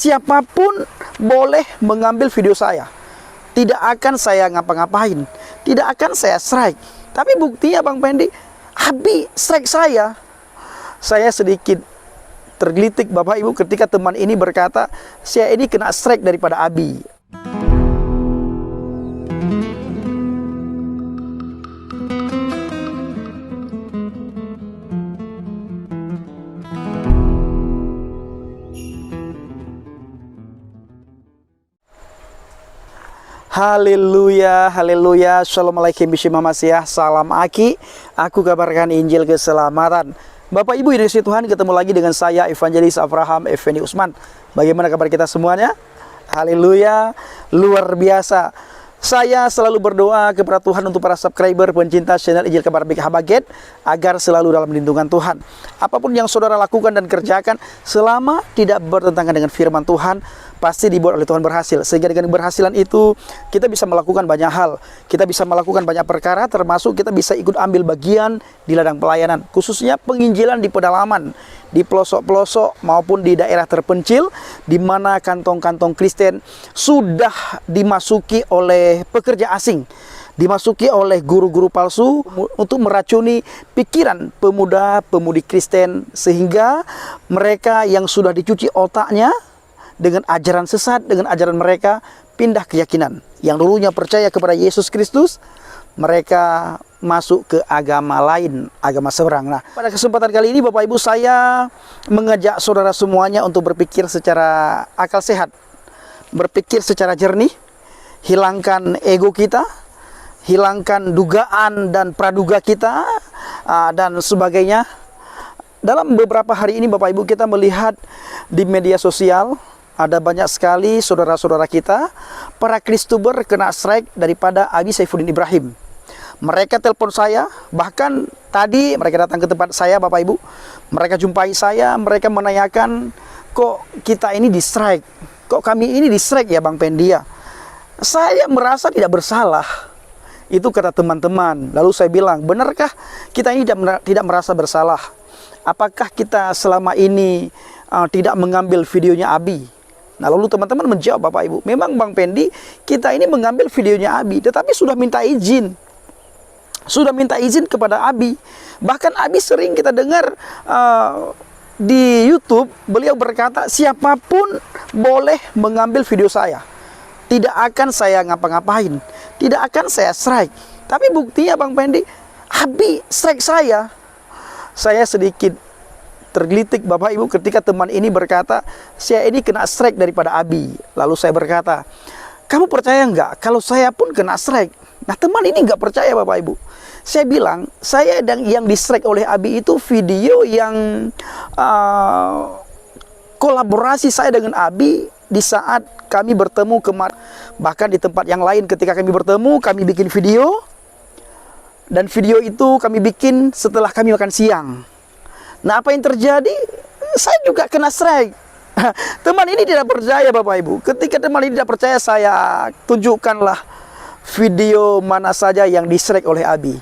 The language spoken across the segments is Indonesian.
Siapapun boleh mengambil video saya. Tidak akan saya ngapa-ngapain. Tidak akan saya strike. Tapi buktinya Bang Pendi, Abi strike saya. Saya sedikit tergelitik Bapak Ibu ketika teman ini berkata, saya ini kena strike daripada Abi. Haleluya, haleluya, Assalamualaikum bismillahirrahmanirrahim. Salam Aki, aku kabarkan Injil keselamatan. Bapak Ibu Yesus Tuhan, ketemu lagi dengan saya Evangelis Abraham Effendi Usman. Bagaimana kabar kita semuanya? Haleluya, luar biasa. Saya selalu berdoa kepada Tuhan untuk para subscriber pencinta channel Injil Kabar Baik Habaget agar selalu dalam lindungan Tuhan. Apapun yang saudara lakukan dan kerjakan selama tidak bertentangan dengan firman Tuhan, pasti dibuat oleh Tuhan berhasil. Sehingga dengan keberhasilan itu kita bisa melakukan banyak hal. Kita bisa melakukan banyak perkara, termasuk kita bisa ikut ambil bagian di ladang pelayanan. Khususnya penginjilan di pedalaman, di pelosok-pelosok maupun di daerah terpencil, di mana kantong-kantong Kristen sudah dimasuki oleh pekerja asing, dimasuki oleh guru-guru palsu untuk meracuni pikiran pemuda-pemudi Kristen, sehingga mereka yang sudah dicuci otaknya dengan ajaran sesat, dengan ajaran mereka, pindah keyakinan. Yang dulunya percaya kepada Yesus Kristus, mereka masuk ke agama lain, agama seberang. Nah, pada kesempatan kali ini Bapak Ibu, saya mengajak saudara semuanya untuk berpikir secara akal sehat, berpikir secara jernih, hilangkan ego kita, hilangkan dugaan dan praduga kita, dan sebagainya. Dalam beberapa hari ini Bapak Ibu, kita melihat di media sosial ada banyak sekali saudara-saudara kita, para Kristuber kena strike daripada Abi Saifuddin Ibrahim. Mereka telepon saya, bahkan tadi mereka datang ke tempat saya Bapak Ibu. Mereka jumpai saya, mereka menanyakan, kok kita ini di strike? Kok kami ini di strike ya Bang Pendia? Saya merasa tidak bersalah. Itu kata teman-teman. Lalu saya bilang, benarkah kita ini tidak merasa bersalah? Apakah kita selama ini tidak mengambil videonya Abi? Nah, lalu teman-teman menjawab Bapak Ibu, memang Bang Pendi, kita ini mengambil videonya Abi, tetapi sudah minta izin. Sudah minta izin kepada Abi. Bahkan Abi sering kita dengar di YouTube, beliau berkata, siapapun boleh mengambil video saya. Tidak akan saya ngapa-ngapain. Tidak akan saya strike. Tapi buktinya Bang Pendi, Abi strike saya. Saya sedikit tergelitik Bapak Ibu ketika teman ini berkata, saya ini kena strike daripada Abi. Lalu saya berkata, kamu percaya nggak kalau saya pun kena strike? Nah, teman ini nggak percaya Bapak Ibu. Saya bilang, saya yang di strike oleh Abi itu video yang kolaborasi saya dengan Abi di saat kami bertemu kemarin. Bahkan di tempat yang lain ketika kami bertemu, kami bikin video. Dan video itu kami bikin setelah kami makan siang. Nah, apa yang terjadi? Saya juga kena strike. Teman ini tidak percaya Bapak Ibu. Ketika teman ini tidak percaya, saya tunjukkanlah video mana saja yang di strike oleh Abi.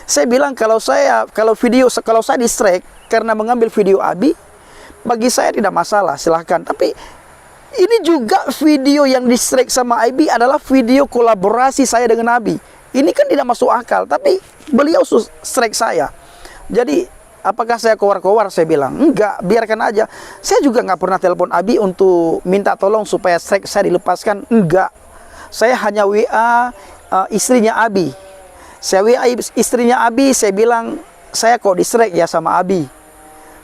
Saya bilang kalau saya di strike karena mengambil video Abi, bagi saya tidak masalah, silahkan. Tapi ini juga video yang di strike sama Abi adalah video kolaborasi saya dengan Abi. Ini kan tidak masuk akal, tapi beliau strike saya. Jadi apakah saya kowar-kowar? Saya bilang, enggak, biarkan aja. Saya juga nggak pernah telepon Abi untuk minta tolong supaya strike saya dilepaskan. Enggak. Saya hanya WA istrinya Abi. Saya WA istrinya Abi, saya bilang, saya kok di strike ya sama Abi.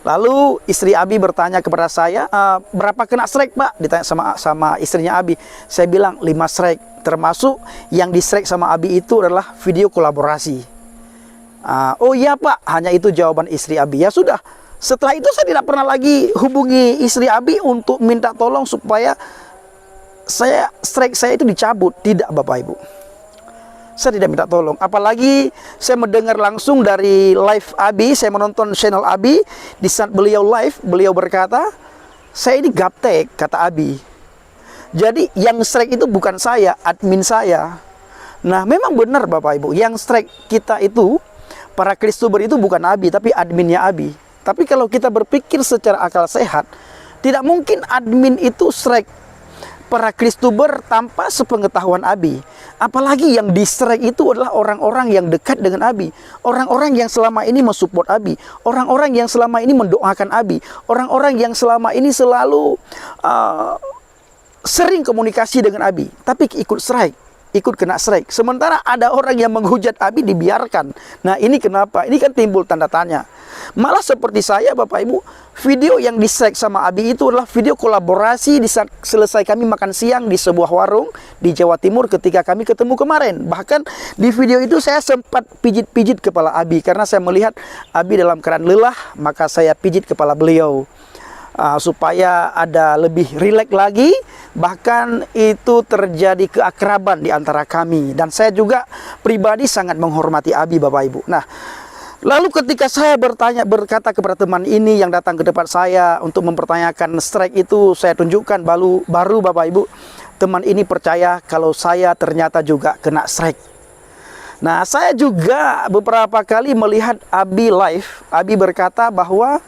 Lalu istri Abi bertanya kepada saya, berapa kena strike Pak? Ditanya sama istrinya Abi. Saya bilang 5 strike. Termasuk yang di strike sama Abi itu adalah video kolaborasi. Oh iya Pak, hanya itu jawaban istri Abi. Ya sudah, setelah itu saya tidak pernah lagi hubungi istri Abi untuk minta tolong supaya strike saya itu dicabut. Tidak Bapak Ibu, saya tidak minta tolong. Apalagi saya mendengar langsung dari live Abi, saya menonton channel Abi. Di saat beliau live, beliau berkata, saya ini gaptek, kata Abi. Jadi yang strike itu bukan saya, admin saya. Nah, memang benar Bapak Ibu, yang strike kita itu, para Kristuber itu bukan Abi, tapi adminnya Abi. Tapi kalau kita berpikir secara akal sehat, Tidak mungkin admin itu strike para Kristuber tanpa sepengetahuan Abi. Apalagi yang di strike itu adalah orang-orang yang dekat dengan Abi, orang-orang yang selama ini mensupport Abi, orang-orang yang selama ini mendoakan Abi, orang-orang yang selama ini selalu sering komunikasi dengan Abi, tapi ikut strike, ikut kena strike. Sementara ada orang yang menghujat Abi dibiarkan. Nah, ini kenapa? Ini kan timbul tanda tanya. Malah seperti saya, Bapak Ibu, video yang di-strike sama Abi itu adalah video kolaborasi di saat selesai kami makan siang di sebuah warung di Jawa Timur ketika kami ketemu kemarin. Bahkan di video itu saya sempat pijit-pijit kepala Abi karena saya melihat Abi dalam keadaan lelah, maka saya pijit kepala beliau. Supaya ada lebih rileks lagi. Bahkan itu terjadi keakraban di antara kami. Dan saya juga pribadi sangat menghormati Abi, Bapak Ibu. Nah, lalu ketika saya berkata kepada teman ini yang datang ke depan saya untuk mempertanyakan strike itu, saya tunjukkan baru Bapak Ibu, teman ini percaya kalau saya ternyata juga kena strike. Nah, saya juga beberapa kali melihat Abi live. Abi berkata bahwa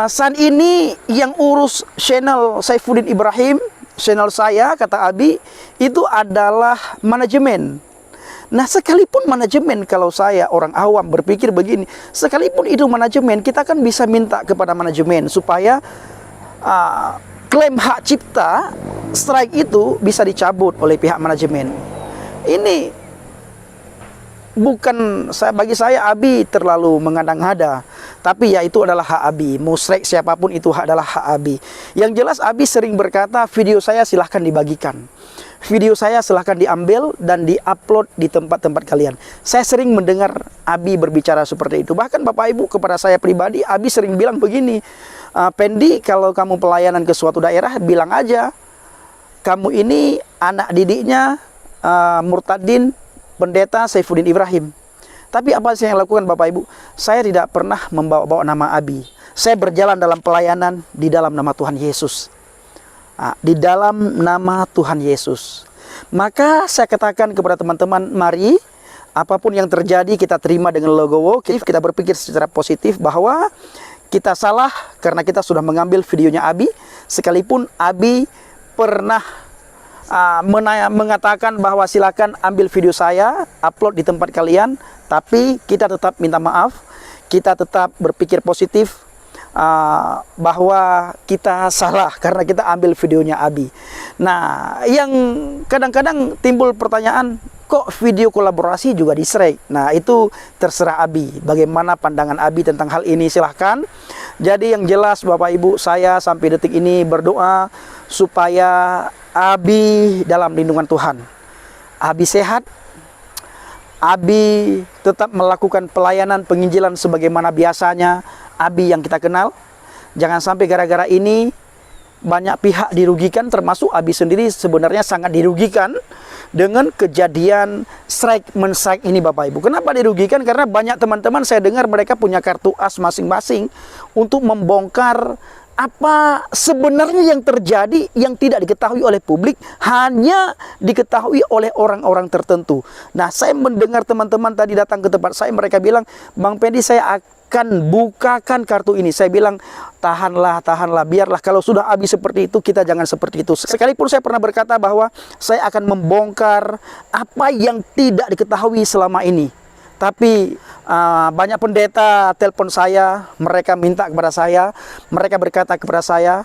saat ini yang urus channel Saifuddin Ibrahim, channel saya, kata Abi, itu adalah manajemen. Nah, sekalipun manajemen, kalau saya orang awam berpikir begini, sekalipun itu manajemen, kita kan bisa minta kepada manajemen supaya klaim hak cipta strike itu bisa dicabut oleh pihak manajemen. Ini bukan, bagi saya Abi terlalu mengada-ngada. Tapi ya itu adalah hak Abi. Mau strike siapapun itu adalah hak Abi. Yang jelas Abi sering berkata, video saya silahkan dibagikan, video saya silahkan diambil dan diupload di tempat-tempat kalian. Saya sering mendengar Abi berbicara seperti itu. Bahkan Bapak Ibu, kepada saya pribadi, Abi sering bilang begini, Pendi, kalau kamu pelayanan ke suatu daerah, bilang aja kamu ini anak didiknya Murtadin Pendeta Saifuddin Ibrahim. Tapi apa yang saya lakukan, Bapak Ibu? Saya tidak pernah membawa-bawa nama Abi. Saya berjalan dalam pelayanan di dalam nama Tuhan Yesus. Di dalam nama Tuhan Yesus. Maka saya katakan kepada teman-teman, mari apapun yang terjadi kita terima dengan legowo. Kita berpikir secara positif bahwa kita salah karena kita sudah mengambil videonya Abi. Sekalipun Abi pernah mengatakan bahwa silakan ambil video saya, upload di tempat kalian, tapi kita tetap minta maaf, kita tetap berpikir positif bahwa kita salah karena kita ambil videonya Abi. Nah, yang kadang-kadang timbul pertanyaan, kok video kolaborasi juga di-strike? Nah, itu terserah Abi. Bagaimana pandangan Abi tentang hal ini, silahkan. Jadi yang jelas Bapak Ibu, saya sampai detik ini berdoa supaya Abi dalam lindungan Tuhan. Abi sehat, Abi tetap melakukan pelayanan penginjilan sebagaimana biasanya Abi yang kita kenal. Jangan sampai gara-gara ini banyak pihak dirugikan, termasuk Abi sendiri sebenarnya sangat dirugikan dengan kejadian strike-men-strike ini, Bapak Ibu. Kenapa dirugikan? Karena banyak teman-teman saya dengar mereka punya kartu as masing-masing untuk membongkar apa sebenarnya yang terjadi yang tidak diketahui oleh publik, hanya diketahui oleh orang-orang tertentu. Nah, saya mendengar teman-teman tadi datang ke tempat saya, mereka bilang, Bang Pendi, saya akan bukakan kartu ini. Saya bilang, tahanlah, biarlah kalau sudah Abi seperti itu, kita jangan seperti itu. Sekalipun saya pernah berkata bahwa saya akan membongkar apa yang tidak diketahui selama ini. Tapi banyak pendeta telepon saya, mereka minta kepada saya, mereka berkata kepada saya,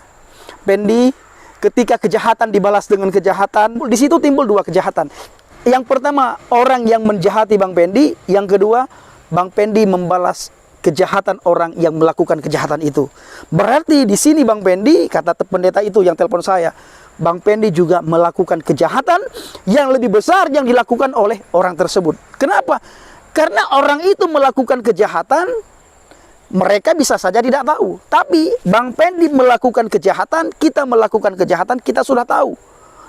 Pendi, ketika kejahatan dibalas dengan kejahatan, di situ timbul dua kejahatan. Yang pertama, orang yang menjahati Bang Pendi, yang kedua, Bang Pendi membalas kejahatan orang yang melakukan kejahatan itu. Berarti di sini Bang Pendi, kata pendeta itu yang telepon saya, Bang Pendi juga melakukan kejahatan yang lebih besar yang dilakukan oleh orang tersebut. Kenapa? Karena orang itu melakukan kejahatan, mereka bisa saja tidak tahu. Tapi Bang Pendi melakukan kejahatan, kita melakukan kejahatan, kita sudah tahu.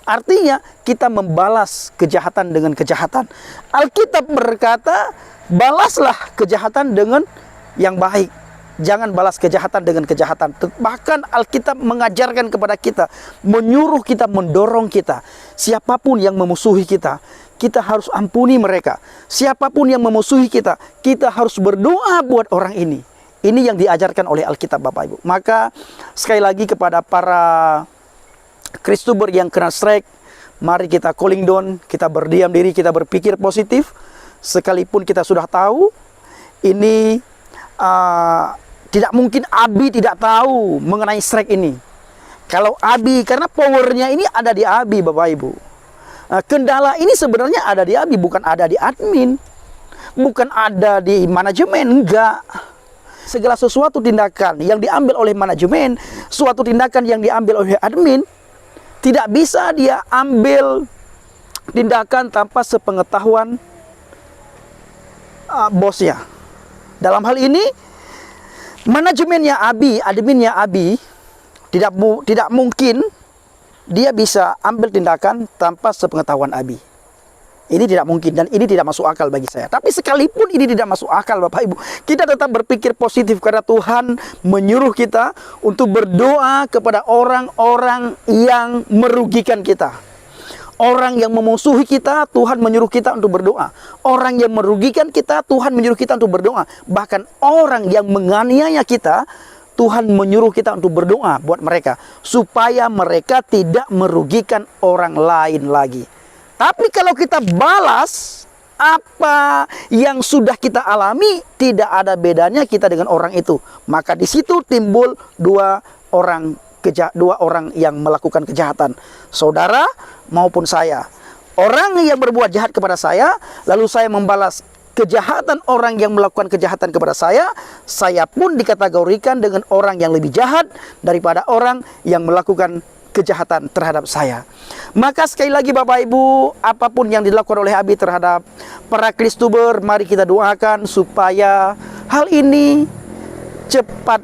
Artinya kita membalas kejahatan dengan kejahatan. Alkitab berkata, balaslah kejahatan dengan yang baik. Jangan balas kejahatan dengan kejahatan. Bahkan Alkitab mengajarkan kepada kita, menyuruh kita, mendorong kita. Siapapun yang memusuhi kita, kita harus ampuni mereka. Siapapun yang memusuhi kita, kita harus berdoa buat orang ini. Ini yang diajarkan oleh Alkitab Bapak Ibu. Maka sekali lagi kepada para Kristuber yang kena strike, mari kita cooling down, kita berdiam diri, kita berpikir positif. Sekalipun kita sudah tahu, ini tidak mungkin Abi tidak tahu mengenai strike ini. Kalau Abi, karena powernya ini ada di Abi Bapak Ibu. Kendala ini sebenarnya ada di Abi, bukan ada di admin. Bukan ada di manajemen, enggak. Segala sesuatu tindakan yang diambil oleh manajemen, suatu tindakan yang diambil oleh admin, tidak bisa dia ambil tindakan tanpa sepengetahuan bosnya. Dalam hal ini, manajemennya Abi, adminnya Abi, tidak mungkin dia bisa ambil tindakan tanpa sepengetahuan Abi. Ini tidak mungkin dan ini tidak masuk akal bagi saya. Tapi sekalipun ini tidak masuk akal Bapak Ibu, kita tetap berpikir positif karena Tuhan menyuruh kita untuk berdoa kepada orang-orang yang merugikan kita. Orang yang memusuhi kita, Tuhan menyuruh kita untuk berdoa. Orang yang merugikan kita, Tuhan menyuruh kita untuk berdoa. Bahkan orang yang menganiaya kita, Tuhan menyuruh kita untuk berdoa buat mereka, supaya mereka tidak merugikan orang lain lagi. Tapi kalau kita balas apa yang sudah kita alami, tidak ada bedanya kita dengan orang itu. Maka di situ timbul dua orang yang melakukan kejahatan, saudara maupun saya. Orang yang berbuat jahat kepada saya, lalu saya membalas kejahatan orang yang melakukan kejahatan kepada saya pun dikategorikan dengan orang yang lebih jahat daripada orang yang melakukan kejahatan terhadap saya. Maka sekali lagi Bapak Ibu, apapun yang dilakukan oleh Abi terhadap para Kristuber, mari kita doakan supaya hal ini cepat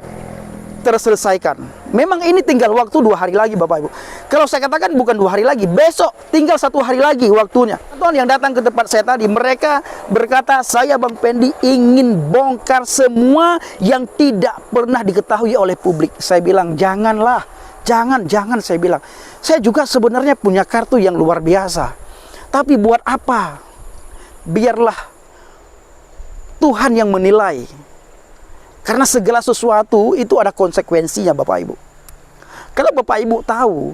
terselesaikan. Memang ini tinggal waktu 2 hari lagi Bapak Ibu. Kalau saya katakan bukan 2 hari lagi, besok tinggal 1 hari lagi waktunya. Tuhan yang datang ke tempat saya tadi, mereka berkata, saya Bang Pendi ingin bongkar semua yang tidak pernah diketahui oleh publik. Saya bilang janganlah, jangan saya bilang. Saya juga sebenarnya punya kartu yang luar biasa. Tapi buat apa? Biarlah Tuhan yang menilai. Karena segala sesuatu itu ada konsekuensinya Bapak Ibu. Kalau Bapak Ibu tahu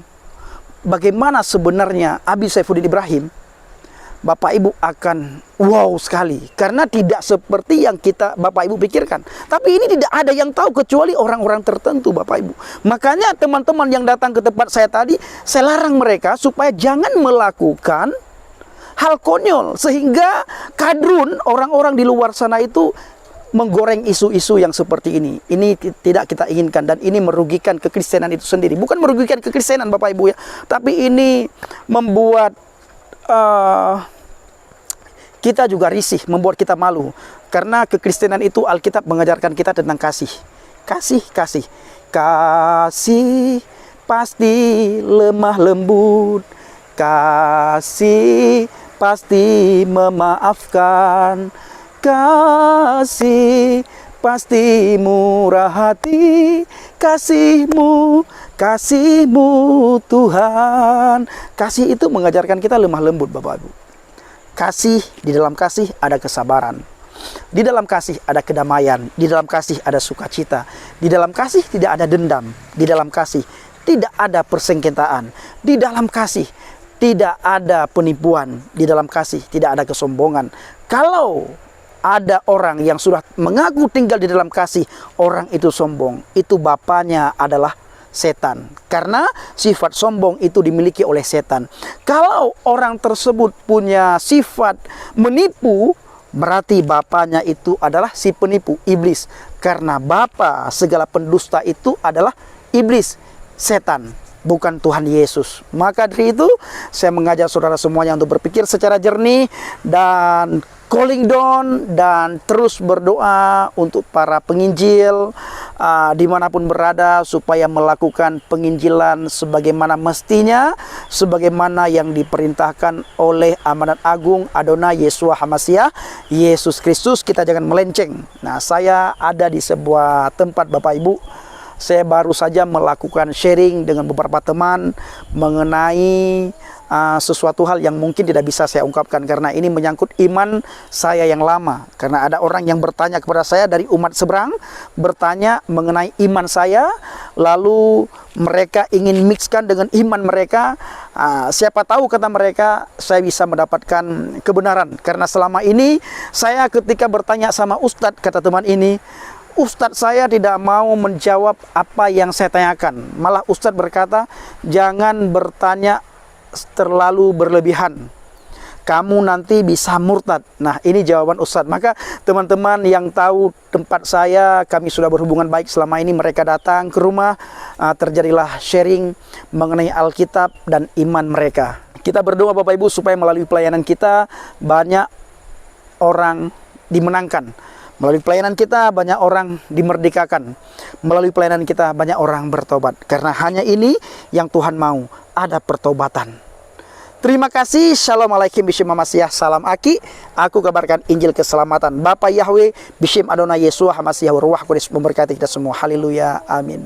bagaimana sebenarnya Abi Saifuddin Ibrahim, Bapak Ibu akan wow sekali. Karena tidak seperti yang Bapak Ibu pikirkan. Tapi ini tidak ada yang tahu kecuali orang-orang tertentu Bapak Ibu. Makanya teman-teman yang datang ke tempat saya tadi, saya larang mereka supaya jangan melakukan hal konyol. Sehingga kadrun, orang-orang di luar sana itu menggoreng isu-isu yang seperti ini. Ini tidak kita inginkan dan ini merugikan kekristenan itu sendiri. Bukan merugikan kekristenan Bapak Ibu ya, tapi ini membuat kita juga risih, membuat kita malu. Karena kekristenan itu Alkitab mengajarkan kita tentang kasih. Kasih pasti lemah lembut. Kasih pasti memaafkan. Kasih pasti murah hati, kasihmu Tuhan. Kasih itu mengajarkan kita lemah lembut Bapak Ibu. Kasih, di dalam kasih ada kesabaran. Di dalam kasih ada kedamaian. Di dalam kasih ada sukacita. Di dalam kasih tidak ada dendam. Di dalam kasih tidak ada persengketaan. Di dalam kasih tidak ada penipuan. Di dalam kasih tidak ada kesombongan. Kalau ada orang yang sudah mengaku tinggal di dalam kasih, orang itu sombong, itu bapaknya adalah setan. Karena sifat sombong itu dimiliki oleh setan. Kalau orang tersebut punya sifat menipu, berarti bapaknya itu adalah si penipu, iblis. Karena bapa segala pendusta itu adalah iblis, setan, bukan Tuhan Yesus. Maka dari itu saya mengajak saudara semuanya untuk berpikir secara jernih dan calling down, dan terus berdoa untuk para penginjil dimanapun berada, supaya melakukan penginjilan sebagaimana mestinya, sebagaimana yang diperintahkan oleh amanat agung Adonai Yeshua HaMashiach, Yesus Kristus. Kita jangan melenceng. Nah, saya ada di sebuah tempat Bapak Ibu, saya baru saja melakukan sharing dengan beberapa teman mengenai sesuatu hal yang mungkin tidak bisa saya ungkapkan karena ini menyangkut iman saya yang lama. Karena ada orang yang bertanya kepada saya dari umat seberang, bertanya mengenai iman saya, lalu mereka ingin mixkan dengan iman mereka. Siapa tahu, kata mereka, saya bisa mendapatkan kebenaran. Karena selama ini saya ketika bertanya sama Ustadz, kata teman ini, Ustadz saya tidak mau menjawab apa yang saya tanyakan. Malah Ustadz berkata, jangan bertanya terlalu berlebihan, kamu nanti bisa murtad. Nah, ini jawaban Ustadz. Maka teman-teman yang tahu tempat saya, kami sudah berhubungan baik selama ini, mereka datang ke rumah, terjadilah sharing mengenai Alkitab dan iman mereka. Kita berdoa Bapak Ibu supaya melalui pelayanan kita banyak orang dimenangkan. Melalui pelayanan kita banyak orang dimerdekakan. Melalui pelayanan kita banyak orang bertobat. Karena hanya ini yang Tuhan mau, ada pertobatan. Terima kasih. Shalom alaikum bishim Hamasiah. Salam Aki. Aku kabarkan Injil keselamatan. Bapak Yahweh bishim Adonai Yesua Hamasiah Ruah Kudus memberkati kita semua. Haleluya. Amin.